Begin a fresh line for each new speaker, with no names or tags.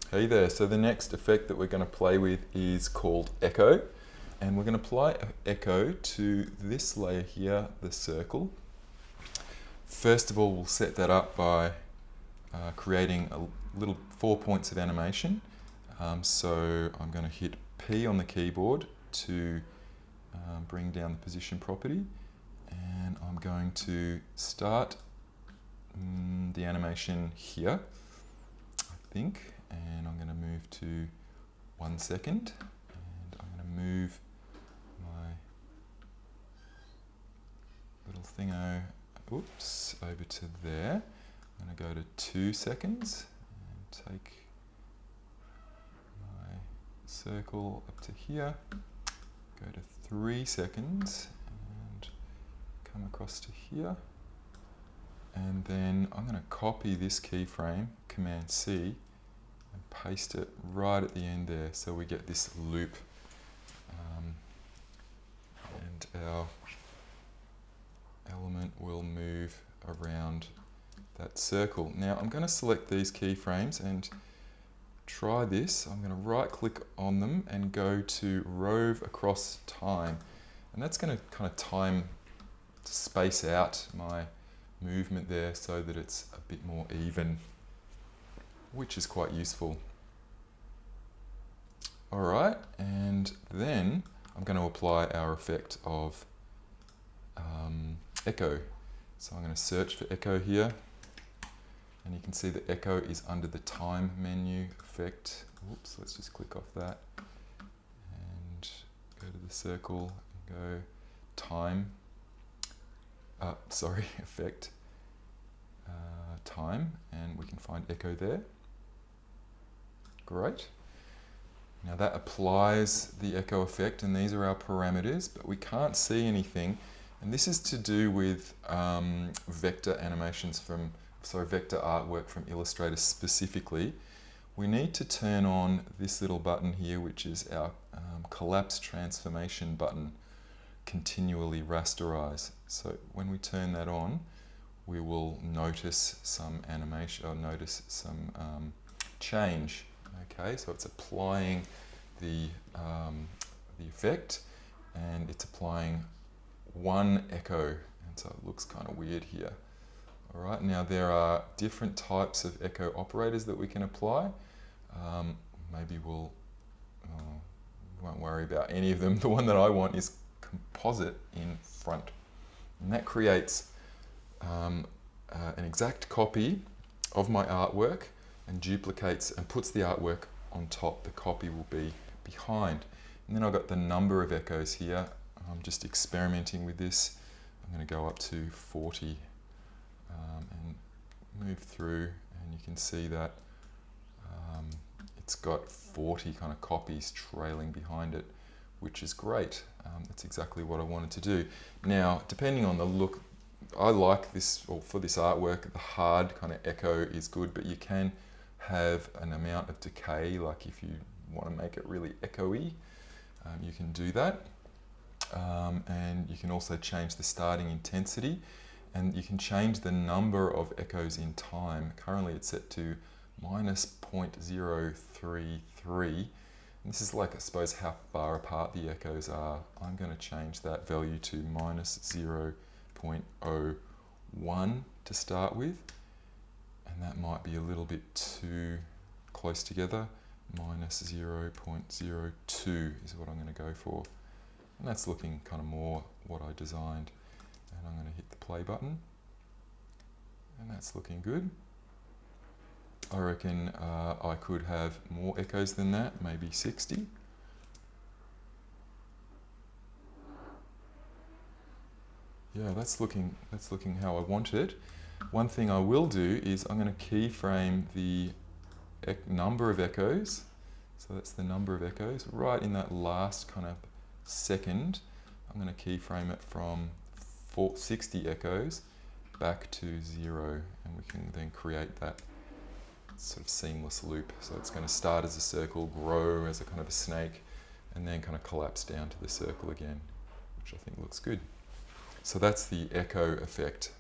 Hey there, so the next effect that we're going to play with is called echo, and we're going to apply echo to this layer here, the circle. First of all, we'll set that up by creating a little 4 points of animation. So I'm going to hit P on the keyboard to bring down the position property, and I'm going to start the animation here, I think, and I'm going to move to 1 second, and I'm going to move my little thingo, over to there. I'm going to go to 2 seconds and take my circle up to here, go to 3 seconds and come across to here. And then I'm going to copy this keyframe, Command C, and paste it right at the end there, so we get this loop. And our element will move around that circle. Now I'm going to select these keyframes and try this. I'm going to right click on them and go to Rove Across Time. And that's going to kind of space out my movement there so that it's a bit more even, which is quite useful. Alright, and then I'm going to apply our effect of echo. So I'm going to search for echo here, and you can see that echo is under the time menu effect. Oops, let's just click off that and go to the circle and go time. Effect, time, and we can find echo there. Great. Now that applies the echo effect, and these are our parameters, but we can't see anything, and this is to do with vector artwork from Illustrator specifically. We need to turn on this little button here, which is our collapse transformation button, continually rasterize. So when we turn that on, we will notice some animation, or notice some change. Okay, so it's applying the effect, and it's applying one echo, and so it looks kind of weird here. All right, now there are different types of echo operators that we can apply. Maybe we won't worry about any of them. The one that I want is composite in front, and that creates an exact copy of my artwork and duplicates and puts the artwork on top. The copy will be behind. And then I've got the number of echoes here. I'm just experimenting with this. I'm going to go up to 40 and move through, and you can see that it's got 40 kind of copies trailing behind it, which is great. That's exactly what I wanted to do. Now, depending on the look, I like this, or for this artwork, the hard kind of echo is good, but you can have an amount of decay, like if you want to make it really echoey, you can do that. And you can also change the starting intensity, and you can change the number of echoes in time. Currently it's set to -0.033. This is like, I suppose, how far apart the echoes are. I'm going to change that value to -0.01 to start with, and that might be a little bit too close together. -0.02 is what I'm going to go for, and that's looking kind of more what I designed. And I'm going to hit the play button, and that's looking good. I reckon I could have more echoes than that, maybe 60. Yeah, that's looking how I want it. One thing I will do is I'm going to keyframe the number of echoes. So that's the number of echoes. Right in that last kind of second, I'm going to keyframe it from 60 echoes back to 0, and we can then create that sort of seamless loop. So it's going to start as a circle, grow as a kind of a snake, and then kind of collapse down to the circle again, which I think looks good. So that's the echo effect.